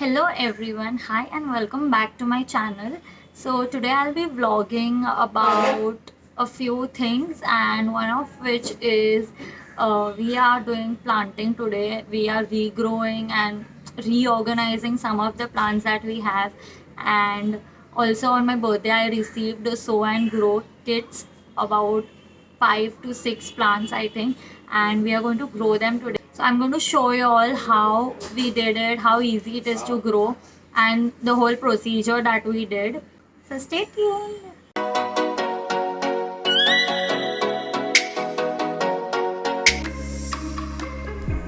Hello everyone, hi and welcome back to my channel. So today I'll be vlogging about a few things, and one of which is we are doing planting today. We are regrowing and reorganizing some of the plants that we have, and also on my birthday I received sow and grow kits, about 5 to 6 plants I think, and we are going to grow them today. So I'm going to show you all how we did it, how easy it is to grow, and the whole procedure that we did. So stay tuned.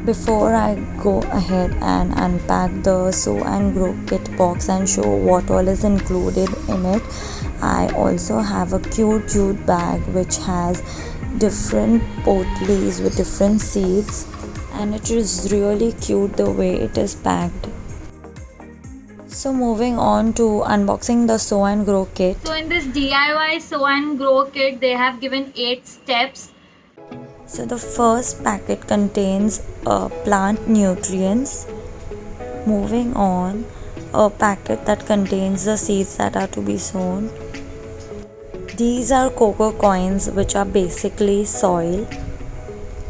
Before I go ahead and unpack the sow and grow kit box and show what all is included in it, I also have a cute jute bag which has different potleys with different seeds, and it is really cute the way it is packed. So moving on to unboxing the sow and grow kit. So in this DIY sow and grow kit, they have given 8 steps. So the first packet contains plant nutrients. Moving on, a packet that contains the seeds that are to be sown. These are cocoa coins, which are basically soil,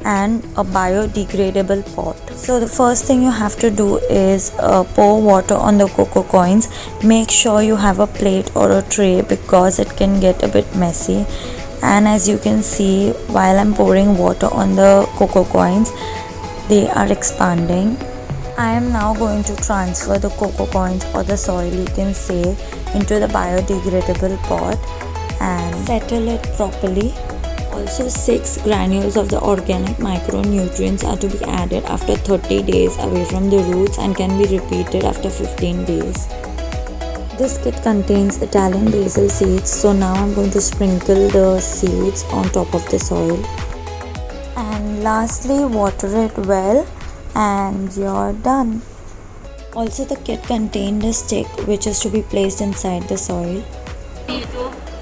and a biodegradable pot. So the first thing you have to do is pour water on the cocoa coins. Make sure you have a plate or a tray because it can get a bit messy. And as you can see, while I'm pouring water on the cocoa coins, they are expanding. I am now going to transfer the cocoa coins, or the soil you can say, into the biodegradable pot and settle it properly. Also, 6 granules of the organic micronutrients are to be added after 30 days away from the roots and can be repeated after 15 days. This kit contains Italian basil seeds, so now I'm going to sprinkle the seeds on top of the soil. And lastly, water it well and you're done. Also, the kit contained a stick which is to be placed inside the soil.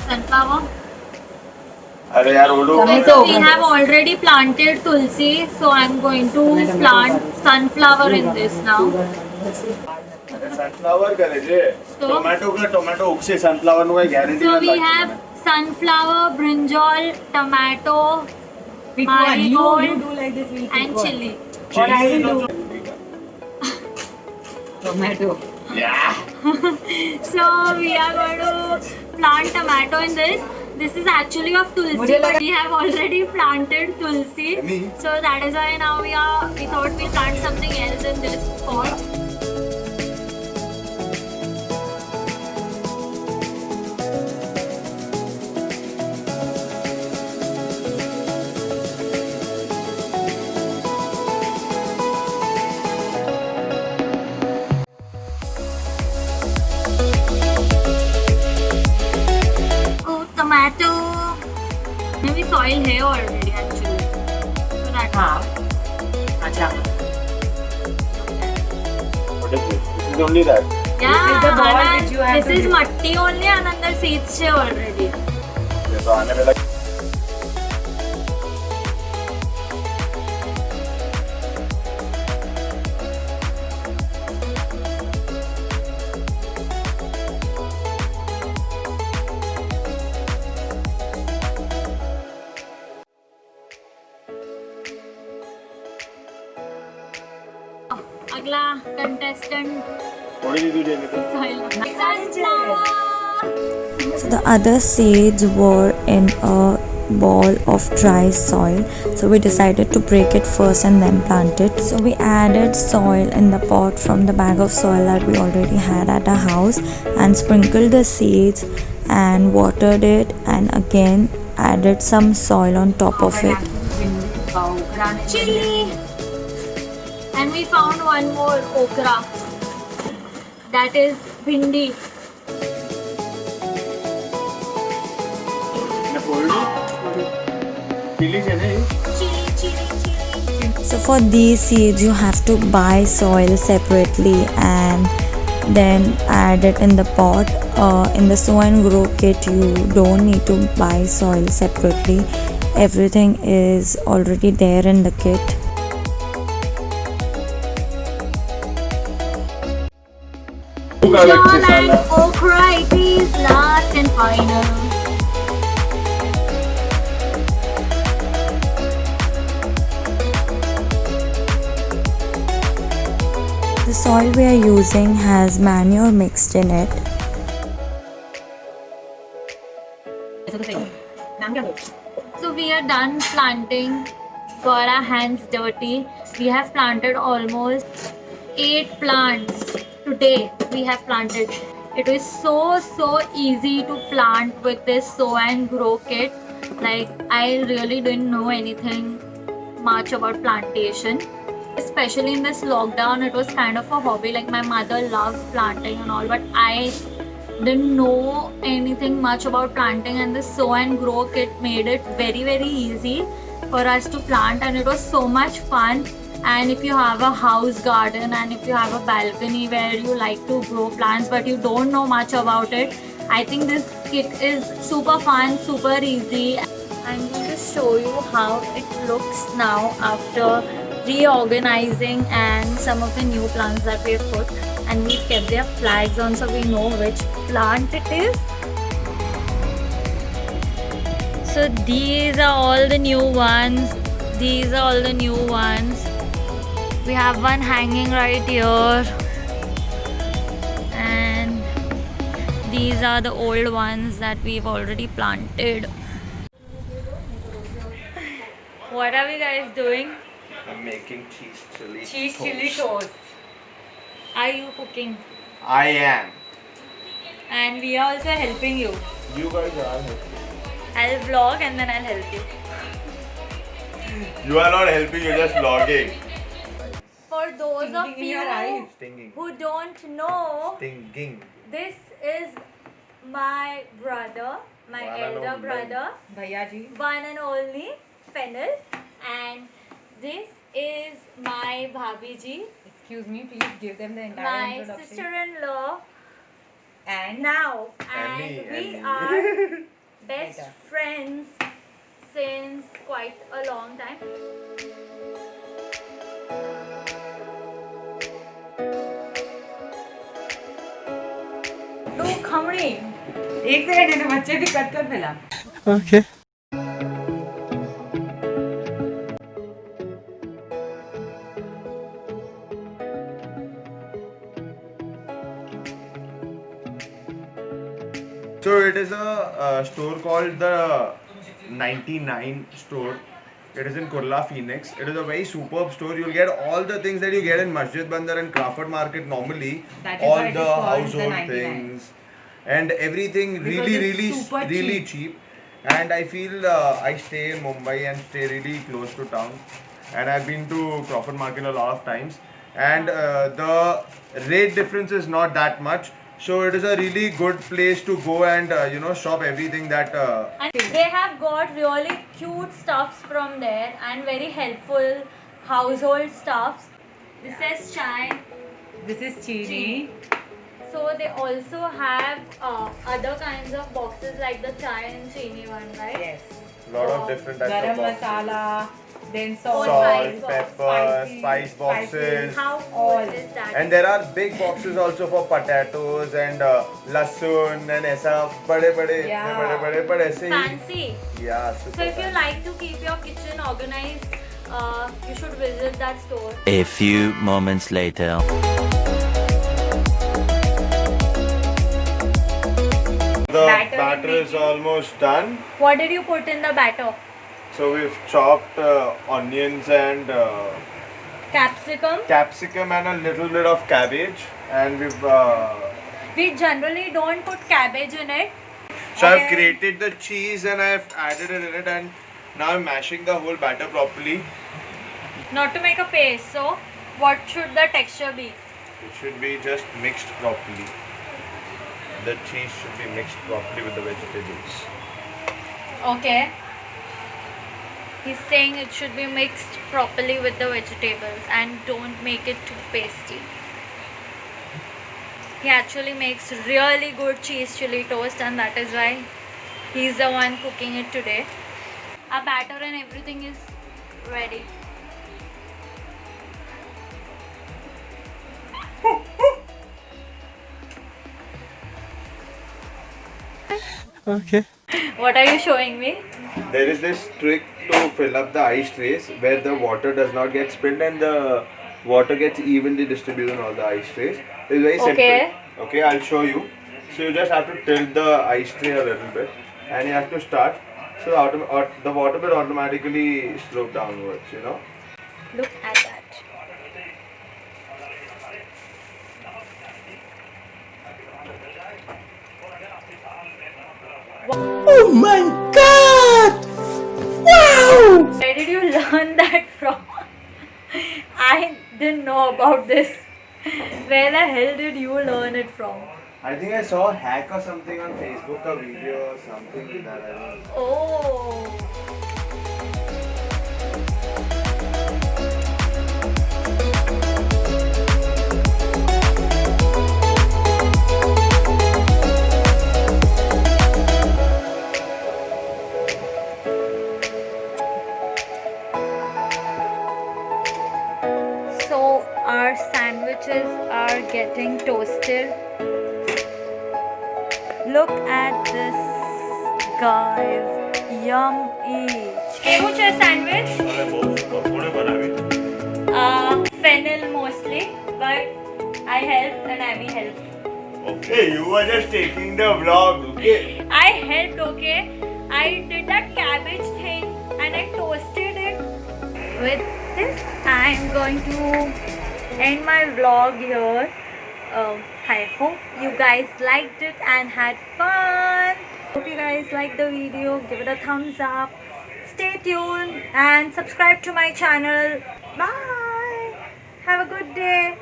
Sunflower. Okay, So we have already planted tulsi, so I'm going to plant sunflower in this now. Sunflower करायचे tomato उकसे sunflower no काही guarantee So we have sunflower, brinjal, tomato, marigold, and chili. Tomato. Yeah. So we are going to plant tomato in this. This is actually of tulsi, but we have already planted tulsi. So that is why now we thought we'll plant something else in this pot. Tomato. Maybe soil here already actually. So that's What is this? This is only that. yeah. This is the ball which you have This to is do. matti only, and under seeds here already. So आने वाला अगला contestant. थोड़ी सी तुझे Sunflower. So the other seeds were in a ball of dry soil, so we decided to break it first and then plant it. So we added soil in the pot from the bag of soil that we already had at our house and sprinkled the seeds and watered it, and again added some soil on top of it. Chili. And we found one more okra. That is bhindi. Chili से नहीं Chili. So for these seeds you have to buy soil separately and then add it in the pot. In the sow and grow kit you don't need to buy soil separately. Everything is already there in the kit. Brinjal and okra, it is last and final. The soil we are using has manure mixed in it. So we are done planting. Got our hands dirty. We have planted almost 8 plants today. We have planted. It is so easy to plant with this sow and grow kit. Like, I really didn't know anything much about plantation. Especially in this lockdown, it was kind of a hobby. Like, my mother loves planting and all, but I didn't know anything much about planting, and the sow and grow kit made it very easy for us to plant, and it was so much fun. And if you have a house garden and if you have a balcony where you like to grow plants but you don't know much about it, I think this kit is super fun, super easy. I'm going to show you how it looks now after reorganizing and some of the new plants that we've put, and we've kept their flags on so we know which plant it is. So these are all the new ones. These are all the new ones. We have one hanging right here, and these are the old ones that we've already planted. What are we guys doing? I'm making cheese chili. Cheese chili toast. Are you cooking? I am. And we are also helping you. You guys are helping. I'll vlog and then I'll help you. You are not helping, you're just vlogging. For those of Stinging in you your eyes. Stinging. who don't know, Stinging. this is my brother, my One and elder only. brother, Bhaiya ji. one and only Fennel, and this is my bhabhi ji, Excuse me, please give them the entire my introduction. sister-in-law And now, And and me, we and me. are best Later. friends since quite a long time. No, Khamri. एक second है बच्चे भी cut कर मिला. Okay. So it is a store called the 99 store. It is in Kurla, Phoenix. It is a very superb store. You'll get all the things that you get in Masjid Bandar and Crawford Market normally. That is All why it the is called the household 99. things and everything Because it's super really cheap. cheap. And I feel I stay in Mumbai and stay really close to town. And I've been to Crawford Market a lot of times. And the rate difference is not that much. So it is a really good place to go and shop everything that. And they have got really cute stuffs from there and very helpful household stuffs. This is chai. This is chini. So they also have other kinds of boxes like the chai and chini one, right? Yes. Lot of different types Garam of boxes. masala. Then salt. Spice Salt, box. pepper, Spicy, spice boxes. How All. cool is that? And there are big boxes also for potatoes and lasun and aisa bade Yeah. but aise hi. Fancy. Yeah, super So if you fancy. like to keep your kitchen organized, you should visit that store. A few moments later. The Batter batter in is making. almost done. What did you put in the batter? So we've chopped onions and Capsicum. capsicum and a little bit of cabbage, and we've We generally don't put cabbage in it. so I've grated the cheese and I've added it in it, and now I'm mashing the whole batter properly. Not to make a paste. So what should the texture be? It should be just mixed properly. The cheese should be mixed properly with the vegetables. Okay. He's saying it should be mixed properly with the vegetables and don't make it too pasty. He actually makes really good cheese chili toast, and that is why he's the one cooking it today. Our batter and everything is ready. Okay. What are you showing me? There is this trick to fill up the ice trays where the water does not get spilled and the water gets evenly distributed on all the ice trays. It's very Okay. simple. Okay, I'll show you. So you just have to tilt the ice tray a little bit and you have to start. So the water will automatically slope downwards, you know. Look at that. Oh my god! Wow! Where did you learn that from? I didn't know about this. Where the hell did you learn it from? I think I saw a hack or something on Facebook, a video or something like that. I don't know. Oh. So our sandwiches are getting toasted. Look at this, guys. Yummy. Which is sandwich? Fennel mostly, but I helped and Abby helped. Okay, you were just taking the vlog, okay? I helped, okay? I did that cabbage thing and I toasted it. With this, I'm going to end my vlog here. I hope you guys liked it and had fun. Hope you guys liked the video. Give it a thumbs up. Stay tuned and subscribe to my channel. Bye. Have a good day.